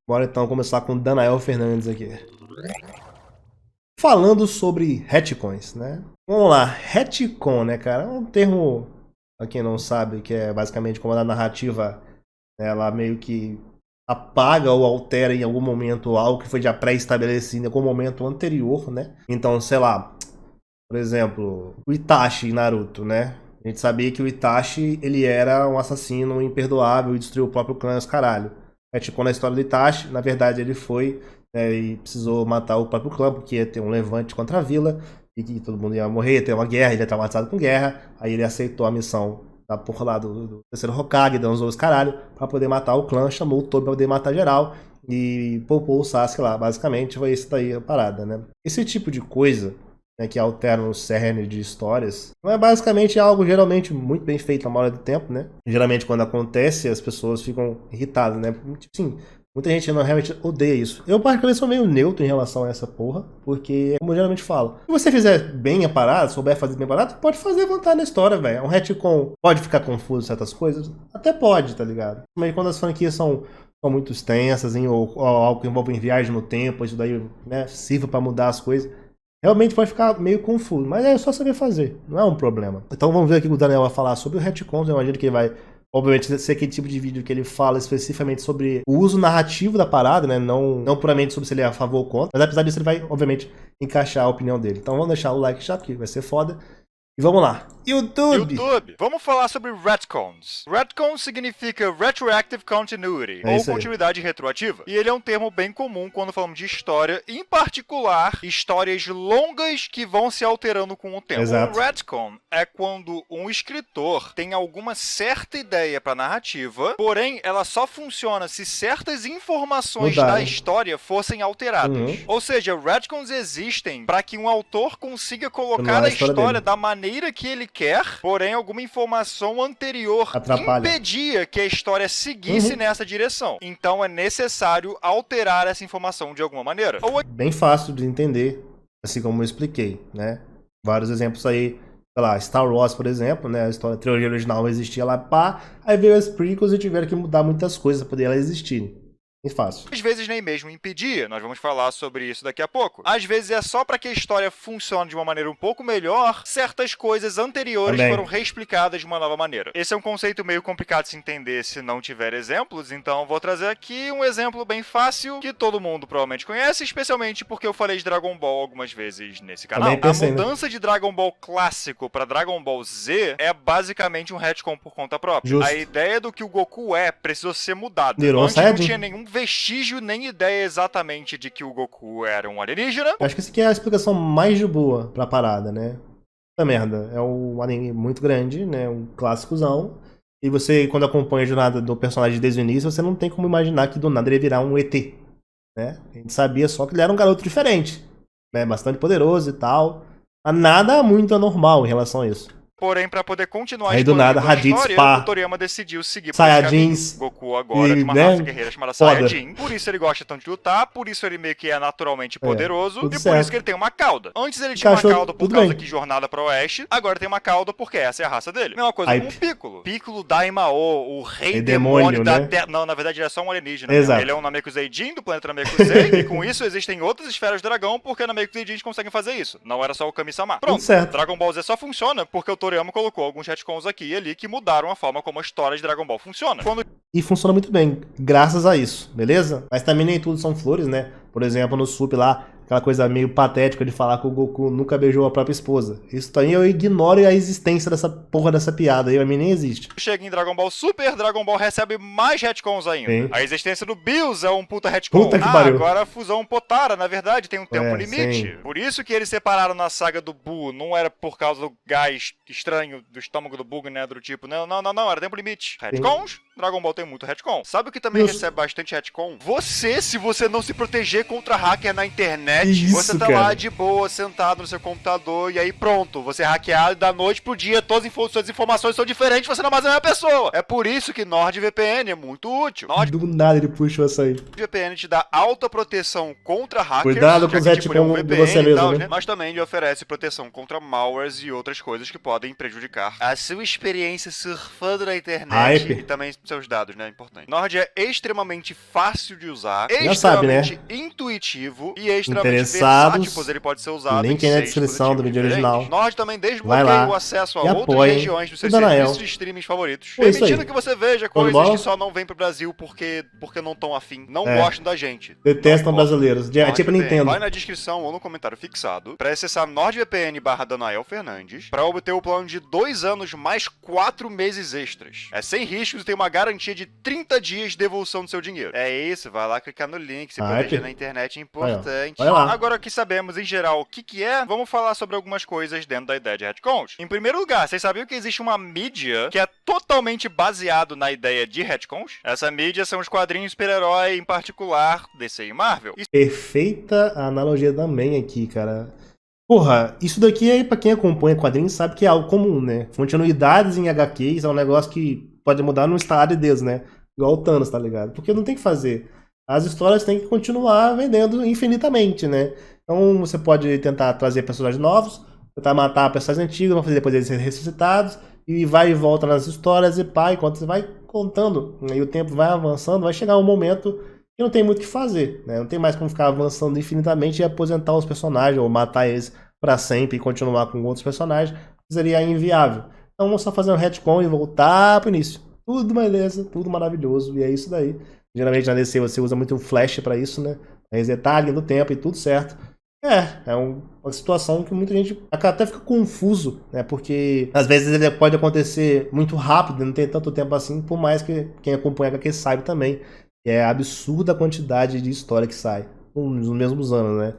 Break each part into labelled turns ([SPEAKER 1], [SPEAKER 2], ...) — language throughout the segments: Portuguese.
[SPEAKER 1] Bora então começar com Danael Fernandes aqui. Falando sobre retcons, né? Vamos lá, retcon, né, cara? É um termo, pra quem não sabe, que é basicamente como a narrativa, ela meio que apaga ou altera em algum momento algo que foi já pré-estabelecido em algum momento anterior, né? Então, sei lá, por exemplo, o Itachi em Naruto, né? A gente sabia que o Itachi, ele era um assassino imperdoável e destruiu o próprio clã e os caralho. Retcon na história do Itachi, na verdade ele foi e precisou matar o próprio clã, porque ia ter um levante contra a vila, e que todo mundo ia morrer, ia ter uma guerra, ele ia traumatizado com guerra, aí ele aceitou a missão da porra lá do terceiro Hokage, dançou os caralho, pra poder matar o clã, chamou o Tobi pra poder matar geral, e poupou o Sasuke lá, basicamente foi isso daí a parada, né? Esse tipo de coisa, né, que alteram o cerne de histórias, não é basicamente algo geralmente muito bem feito na maioria do tempo, né? Geralmente quando acontece, as pessoas ficam irritadas, né? Tipo assim, muita gente não realmente odeia isso. Eu, particularmente, sou meio neutro em relação a essa porra, porque, como eu geralmente falo, se você fizer bem a parada, souber fazer bem a parada, pode fazer vontade na história, velho. Um retcon pode ficar confuso em certas coisas? Até pode, tá ligado? Mas quando as franquias são muito extensas, hein, ou algo que envolve viagem no tempo, isso daí, né, sirva pra mudar as coisas, realmente pode ficar meio confuso, mas é só saber fazer, não é um problema. Então vamos ver aqui o que o Daniel vai falar sobre o retcons. Eu imagino que ele vai, obviamente, ser aquele tipo de vídeo que ele fala especificamente sobre o uso narrativo da parada, né? Não puramente sobre se ele é a favor ou contra, mas apesar disso ele vai, obviamente, encaixar a opinião dele. Então vamos deixar o like já, porque vai ser foda. E vamos lá. YouTube!
[SPEAKER 2] Vamos falar sobre retcons. Retcon significa Retroactive Continuity, ou continuidade retroativa. E ele é um termo bem comum quando falamos de história, em particular, histórias longas que vão se alterando com o tempo.
[SPEAKER 1] Exato.
[SPEAKER 2] Um retcon é quando um escritor tem alguma certa ideia para narrativa, porém ela só funciona se certas informações da história fossem alteradas. Ou seja, retcons existem para que um autor consiga colocar a história da maneira que ele quer, porém alguma informação anterior impedia que a história seguisse nessa direção. Então é necessário alterar essa informação de alguma maneira.
[SPEAKER 1] Bem fácil de entender, assim como eu expliquei, né? Vários exemplos aí, sei lá, Star Wars, por exemplo, né? A trilogia original existia lá, pá, aí veio as prequels e tiveram que mudar muitas coisas para poder ela existir. Bem fácil.
[SPEAKER 2] Às vezes nem mesmo impedia, nós vamos falar sobre isso daqui a pouco. Às vezes é só para que a história funcione de uma maneira um pouco melhor, certas coisas anteriores foram reexplicadas de uma nova maneira. Esse é um conceito meio complicado de se entender se não tiver exemplos, então vou trazer aqui um exemplo bem fácil que todo mundo provavelmente conhece, especialmente porque eu falei de Dragon Ball algumas vezes nesse canal. A mudança de Dragon Ball clássico para Dragon Ball Z é basicamente um retcon por conta própria.
[SPEAKER 1] Justo.
[SPEAKER 2] A ideia do que o Goku precisou ser mudada. Antes não tinha nenhum vestígio nem ideia exatamente de que o Goku era um alienígena.
[SPEAKER 1] Eu acho que essa aqui é a explicação mais de boa pra parada, né? Puta merda, é um anime muito grande, né? Um clássicozão. E você, quando acompanha a jornada do personagem desde o início, você não tem como imaginar que do nada ele ia virar um ET, né? A gente sabia só que ele era um garoto diferente, né? Bastante poderoso e tal. Mas nada muito anormal em relação a isso.
[SPEAKER 2] Porém, para poder continuar
[SPEAKER 1] aí do nada, Raditz, pá,
[SPEAKER 2] o Toriyama decidiu seguir
[SPEAKER 1] por esse caminho.
[SPEAKER 2] Goku agora de uma raça guerreira chamada Saiyajin. Por isso ele gosta tanto de lutar, por isso ele meio que é naturalmente poderoso, e por isso que ele tem uma cauda. Antes ele tinha uma cauda por causa que jornada para o oeste, agora tem uma cauda porque essa é a raça dele. Mesma coisa com o Piccolo. Piccolo Daimao, o rei demônio da Terra. Não, na verdade ele é só um alienígena. Ele é um Namekuseidin do planeta Namekusei, e com isso existem outras esferas do dragão porque Namekuseidins conseguem fazer isso. Não era só o Kami-sama. Pronto, Dragon Ball Z só funciona porque o Toriyama colocou alguns retcons aqui e ali que mudaram a forma como a história de Dragon Ball funciona.
[SPEAKER 1] E funciona muito bem, graças a isso, beleza? Mas também nem tudo são flores, né? Por exemplo, no Sup lá, aquela coisa meio patética de falar que o Goku nunca beijou a própria esposa. Isso também eu ignoro a existência dessa porra dessa piada aí, pra mim nem existe.
[SPEAKER 2] Chega em Dragon Ball Super, Dragon Ball recebe mais retcons ainda. Sim. A existência do Bills é um puta retcon.
[SPEAKER 1] Puta que pariu.
[SPEAKER 2] Agora a fusão Potara, na verdade, tem um tempo limite. Sim. Por isso que eles separaram na saga do Buu, não era por causa do gás estranho do estômago do Bug, né, do tipo, não, era tempo limite. Retcons, Dragon Ball tem muito retcon. Sabe o que também recebe bastante retcon? Você, se você não se proteger contra hacker na internet, internet, você tá lá de boa, sentado no seu computador, e aí pronto, você é hackeado, e da noite pro dia todas suas informações são diferentes, você não é mais a mesma pessoa. É por isso que NordVPN é muito útil.
[SPEAKER 1] Do nada ele puxou essa aí.
[SPEAKER 2] NordVPN te dá alta proteção contra hackers.
[SPEAKER 1] Cuidado com os retcon de você mesmo,
[SPEAKER 2] tal,
[SPEAKER 1] né?
[SPEAKER 2] Mas também lhe oferece proteção contra malwares e outras coisas que podem prejudicar a sua experiência surfando na internet e também seus dados, né? Importante. Nord é extremamente fácil de usar, extremamente intuitivo e extremamente versátil, pois ele pode ser usado
[SPEAKER 1] link
[SPEAKER 2] em
[SPEAKER 1] na descrição do vídeo original.
[SPEAKER 2] Nord também desbloqueia o acesso a outras regiões dos seus serviços de streaming favoritos, permitindo que você veja coisas que só não vêm pro Brasil porque não estão afim, não gostam da gente.
[SPEAKER 1] Detestam brasileiros. É tipo Nintendo.
[SPEAKER 2] Vai na descrição ou no comentário fixado para acessar NordVPN/Danael Fernandes para obter o plano de 2 anos mais 4 meses extras. É sem riscos e tem uma garantia de 30 dias de devolução do seu dinheiro. É isso, vai lá clicar no link, se proteger na internet é importante.
[SPEAKER 1] Vai lá.
[SPEAKER 2] Agora que sabemos em geral o que é, vamos falar sobre algumas coisas dentro da ideia de retcons. Em primeiro lugar, vocês sabiam que existe uma mídia que é totalmente baseado na ideia de retcons? Essa mídia são os quadrinhos super-herói, em particular DC e Marvel.
[SPEAKER 1] Perfeita analogia também aqui, cara. Porra, isso daqui aí, pra quem acompanha quadrinhos, sabe que é algo comum, né? Continuidades em HQs é um negócio que pode mudar no estalar de Deus, né? Igual o Thanos, tá ligado? Porque não tem o que fazer. As histórias têm que continuar vendendo infinitamente, né? Então você pode tentar trazer personagens novos, tentar matar personagens antigos, pra fazer depois eles serem ressuscitados, e vai e volta nas histórias e pá, enquanto você vai contando, e o tempo vai avançando, vai chegar um momento que não tem muito o que fazer, né? Não tem mais como ficar avançando infinitamente e aposentar os personagens, ou matar eles pra sempre e continuar com outros personagens, seria inviável. Então vamos só fazer um retcon e voltar pro início. Tudo beleza, tudo maravilhoso, e é isso daí. Geralmente na DC você usa muito um flash pra isso, né? Resetar a linha do tempo e tudo certo. É uma situação que muita gente até fica confuso, né? Porque às vezes ele pode acontecer muito rápido, não tem tanto tempo assim, por mais que quem acompanha HQ saiba também. É absurda a quantidade de história que sai nos mesmos anos, né?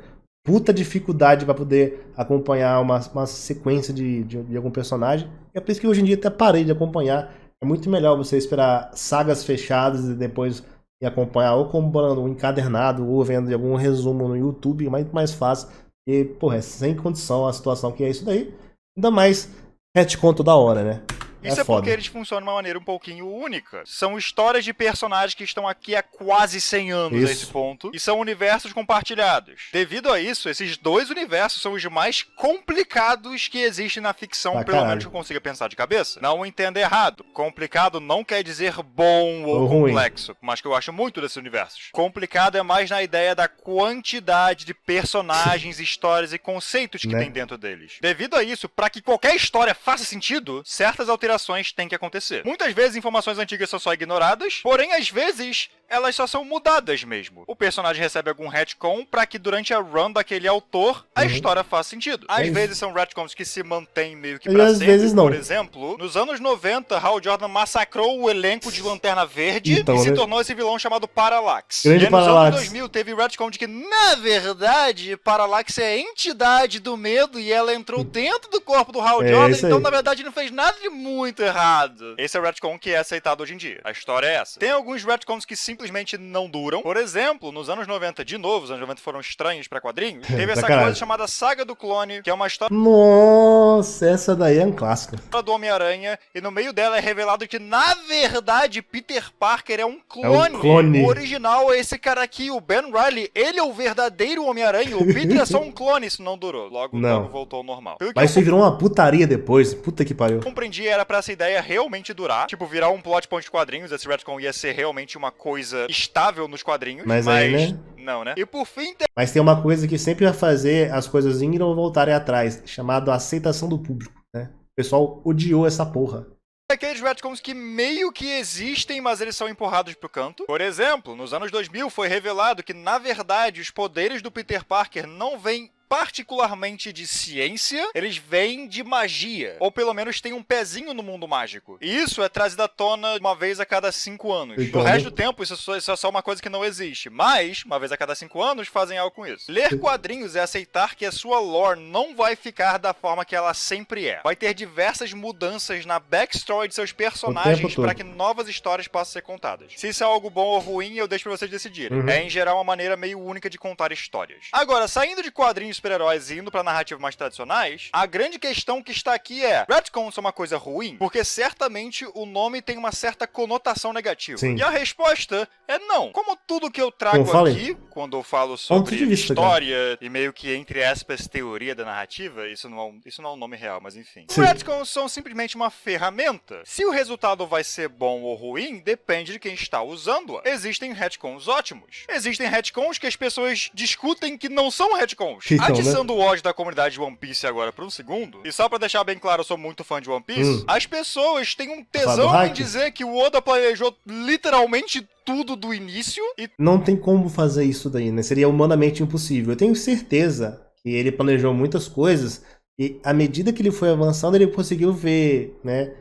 [SPEAKER 1] Puta dificuldade para poder acompanhar uma sequência de algum personagem. É por isso que hoje em dia até parei de acompanhar. É muito melhor você esperar sagas fechadas e depois ir acompanhar ou comprando um encadernado ou vendo algum resumo no YouTube, muito mais fácil. E, porra, é sem condição a situação que é isso daí. Ainda mais retcon toda hora, né?
[SPEAKER 2] Isso é porque eles funcionam de uma maneira um pouquinho única. São histórias de personagens que estão aqui há quase 100 anos a esse ponto, e são universos compartilhados. Devido a isso, esses dois universos são os mais complicados que existem na ficção, pelo menos que eu consiga pensar de cabeça. Não entenda errado. Complicado não quer dizer bom ou complexo, mas que eu acho muito desses universos. Complicado é mais na ideia da quantidade de personagens, histórias e conceitos que tem dentro deles. Devido a isso, para que qualquer história faça sentido, certas alterações têm que acontecer. Muitas vezes informações antigas são só ignoradas, porém às vezes elas só são mudadas mesmo. O personagem recebe algum retcon para que durante a run daquele autor a história faça sentido. Às vezes são retcons que se mantêm meio que pra sempre. Vezes não. Por exemplo, nos anos 90, Hal Jordan massacrou o elenco de Lanterna Verde e se tornou esse vilão chamado Parallax.
[SPEAKER 1] Grande
[SPEAKER 2] e nos anos 2000 teve retcon de que, na verdade, Parallax é a entidade do medo e ela entrou dentro do corpo do Hal Jordan, então na verdade não fez nada de muito errado. Esse é o retcon que é aceitado hoje em dia. A história é essa. Tem alguns retcons que simplesmente não duram. Por exemplo, nos anos 90, de novo, os anos 90 foram estranhos pra quadrinhos, teve essa coisa chamada Saga do Clone, que é uma história...
[SPEAKER 1] Nossa, essa daí é um clássico.
[SPEAKER 2] ...do Homem-Aranha, e no meio dela é revelado que, na verdade, Peter Parker é um clone. O original é esse cara aqui, o Ben Reilly. Ele é o verdadeiro Homem-Aranha. O Peter é só um clone. Isso não durou. Logo voltou ao normal.
[SPEAKER 1] Mas isso virou uma putaria depois. Puta que pariu.
[SPEAKER 2] Compreendi, era pra essa ideia realmente durar. Tipo, virar um plot point de quadrinhos. Esse retcon ia ser realmente uma coisa estável nos quadrinhos.
[SPEAKER 1] Mas aí, né?
[SPEAKER 2] Não, né? E por fim...
[SPEAKER 1] Mas tem uma coisa que sempre vai fazer as coisas irem ou voltarem atrás. Chamado aceitação do público, né? O pessoal odiou essa porra.
[SPEAKER 2] Aqueles retcons que meio que existem, mas eles são empurrados pro canto. Por exemplo, nos anos 2000 foi revelado que, na verdade, os poderes do Peter Parker não vêm particularmente de ciência, eles vêm de magia. Ou pelo menos tem um pezinho no mundo mágico. E isso é trazido à tona uma vez a cada 5 anos. No resto do tempo, isso é só uma coisa que não existe. Mas, uma vez a cada 5 anos, fazem algo com isso. Ler quadrinhos é aceitar que a sua lore não vai ficar da forma que ela sempre é. Vai ter diversas mudanças na backstory de seus personagens para que novas histórias possam ser contadas. Se isso é algo bom ou ruim, eu deixo pra vocês decidirem. É, em geral, uma maneira meio única de contar histórias. Agora, saindo de quadrinhos super-heróis e indo pra narrativas mais tradicionais, a grande questão que está aqui é: retcons é uma coisa ruim? Porque certamente o nome tem uma certa conotação negativa. Sim. E a resposta é não. Como tudo que eu trago aqui, quando eu falo sobre história e meio que, entre aspas, teoria da narrativa, isso não é um nome real, mas enfim. Retcons são simplesmente uma ferramenta. Se o resultado vai ser bom ou ruim, depende de quem está usando-a. Existem retcons ótimos. Existem retcons que as pessoas discutem que não são retcons. Então, atiçando o ódio da comunidade de One Piece agora por um segundo, e só pra deixar bem claro, eu sou muito fã de One Piece, as pessoas têm um tesão em dizer que o Oda planejou literalmente tudo do início e...
[SPEAKER 1] Não tem como fazer isso daí, né? Seria humanamente impossível. Eu tenho certeza que ele planejou muitas coisas e à medida que ele foi avançando, ele conseguiu ver, né,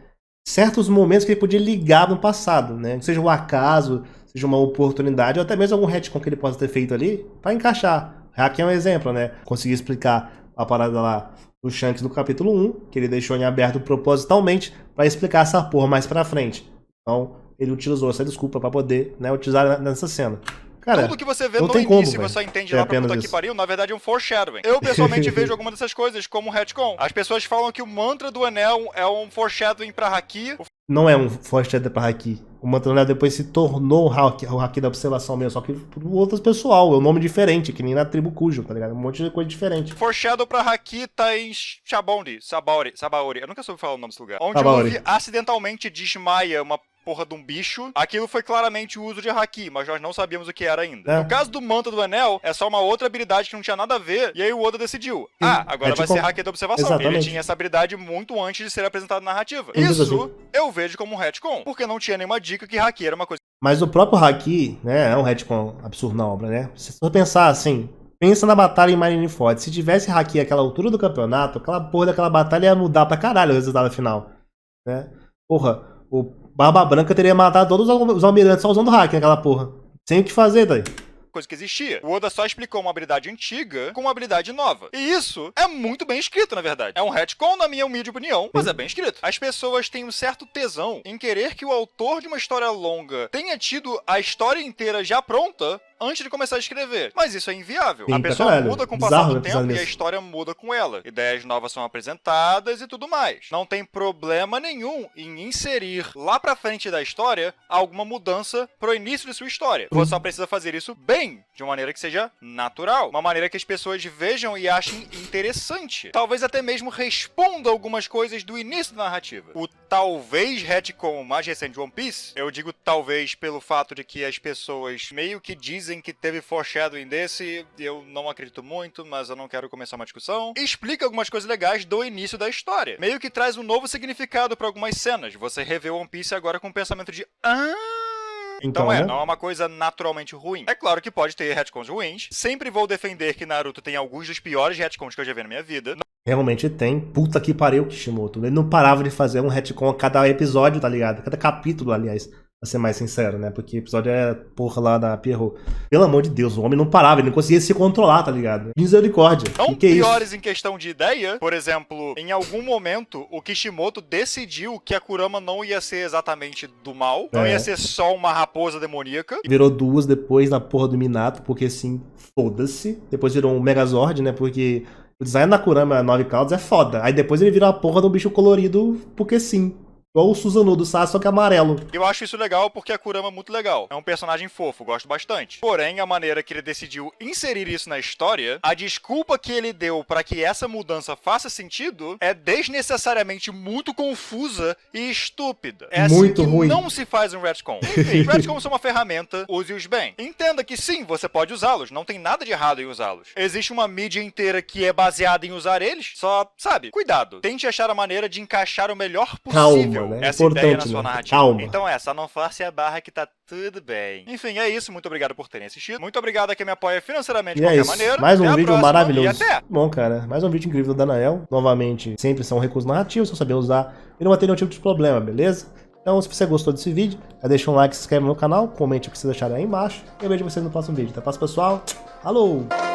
[SPEAKER 1] certos momentos que ele podia ligar no passado, né? Seja um acaso, seja uma oportunidade, ou até mesmo algum retcon que ele possa ter feito ali para encaixar. Aqui é um exemplo, né? Consegui explicar a parada lá do Shanks do capítulo 1, que ele deixou em aberto propositalmente para explicar essa porra mais pra frente. Então, ele utilizou essa desculpa para poder, né, utilizar nessa cena. Cara,
[SPEAKER 2] tudo que você vê no início, você só entende lá pra puta que pariu, na verdade é um foreshadowing. Eu, pessoalmente, vejo alguma dessas coisas como retcon. As pessoas falam que o mantra do anel é um foreshadowing pra Haki.
[SPEAKER 1] Não é um foreshadowing pra Haki. O mantra do anel depois se tornou o Haki da observação mesmo, só que por outras pessoal, é um nome diferente, que nem na tribo Cujo, tá ligado? Um monte de coisa diferente.
[SPEAKER 2] Foreshadow pra Haki tá em Sabaori. Eu nunca soube falar o nome desse lugar. Onde o Luffy acidentalmente desmaia uma porra de um bicho. Aquilo foi claramente o uso de Haki, mas nós não sabíamos o que era ainda. No caso do manto do anel, é só uma outra habilidade que não tinha nada a ver, e aí o Oda decidiu. Agora vai ser Haki da observação. Exatamente. Ele tinha essa habilidade muito antes de ser apresentado na narrativa. Isso eu vejo como um retcon, porque não tinha nenhuma dica que Haki era uma coisa.
[SPEAKER 1] Mas o próprio Haki, né, é um retcon absurdo na obra, né? Se você pensar assim, pensa na batalha em Marineford. Se tivesse Haki àquela altura do campeonato, aquela porra daquela batalha ia mudar pra caralho o resultado final, né? Porra, o Barba Branca teria matado todos os almirantes só usando hack naquela porra. Sem o que fazer daí.
[SPEAKER 2] Coisa que existia. O Oda só explicou uma habilidade antiga com uma habilidade nova. E isso é muito bem escrito, na verdade. É um retcon, na minha humilde opinião, mas é bem escrito. As pessoas têm um certo tesão em querer que o autor de uma história longa tenha tido a história inteira já pronta antes de começar a escrever. Mas isso é inviável. Sim, a pessoa muda com o passar do tempo e a história muda com ela. Ideias novas são apresentadas e tudo mais. Não tem problema nenhum em inserir lá pra frente da história alguma mudança pro início de sua história. Você só precisa fazer isso bem, de uma maneira que seja natural. Uma maneira que as pessoas vejam e achem interessante. Talvez até mesmo responda algumas coisas do início da narrativa. O talvez retcon mais recente de One Piece, eu digo talvez pelo fato de que as pessoas meio que dizem que teve foreshadowing desse, eu não acredito muito, mas eu não quero começar uma discussão. Explica algumas coisas legais do início da história. Meio que traz um novo significado para algumas cenas. Você revê One Piece agora com o pensamento de então não é uma coisa naturalmente ruim. É claro que pode ter retcons ruins. Sempre vou defender que Naruto tem alguns dos piores retcons que eu já vi na minha vida.
[SPEAKER 1] Realmente tem. Puta que pariu, Kishimoto. Ele não parava de fazer um retcon a cada episódio, tá ligado? Cada capítulo, aliás. Pra ser mais sincero, né? Porque o episódio é porra lá da Pierrot. Pelo amor de Deus, o homem não parava, ele não conseguia se controlar, tá ligado? Misericórdia.
[SPEAKER 2] Não piores em questão de ideia. Por exemplo, em algum momento, o Kishimoto decidiu que a Kurama não ia ser exatamente do mal. Não ia ser só uma raposa demoníaca.
[SPEAKER 1] Virou duas depois na porra do Minato, porque assim, foda-se. Depois virou um Megazord, né? Porque o design da Kurama 9 Caudas é foda. Aí depois ele virou a porra do bicho colorido, porque sim. Igual o Susanoo do Sasuke, só que amarelo.
[SPEAKER 2] Eu acho isso legal porque a Kurama é muito legal. É um personagem fofo, gosto bastante. Porém, a maneira que ele decidiu inserir isso na história, a desculpa que ele deu pra que essa mudança faça sentido é desnecessariamente muito confusa e estúpida. É
[SPEAKER 1] muito
[SPEAKER 2] assim que
[SPEAKER 1] ruim.
[SPEAKER 2] Não se faz um retcon. Enfim, retcons são uma ferramenta, use-os bem. Entenda que sim, você pode usá-los, não tem nada de errado em usá-los. Existe uma mídia inteira que é baseada em usar eles, só, sabe, cuidado. Tente achar a maneira de encaixar o melhor possível
[SPEAKER 1] mano. É
[SPEAKER 2] essa
[SPEAKER 1] importante,
[SPEAKER 2] ideia na sua
[SPEAKER 1] né?
[SPEAKER 2] narrativa.
[SPEAKER 1] Calma.
[SPEAKER 2] Então só não force a barra que tá tudo bem. Enfim, é isso. Muito obrigado por terem assistido. Muito obrigado a quem me apoia financeiramente de qualquer maneira.
[SPEAKER 1] Mais um
[SPEAKER 2] até
[SPEAKER 1] vídeo
[SPEAKER 2] próxima,
[SPEAKER 1] maravilhoso.
[SPEAKER 2] E até.
[SPEAKER 1] Bom, cara, mais um vídeo incrível do Danael. Novamente, sempre são recursos narrativos, se eu saber usar, e não vai ter nenhum tipo de problema, beleza? Então, se você gostou desse vídeo, deixa um like, se inscreve no meu canal, comente o que vocês acharam aí embaixo. E eu vejo vocês no próximo vídeo. Até mais, pessoal. Falou!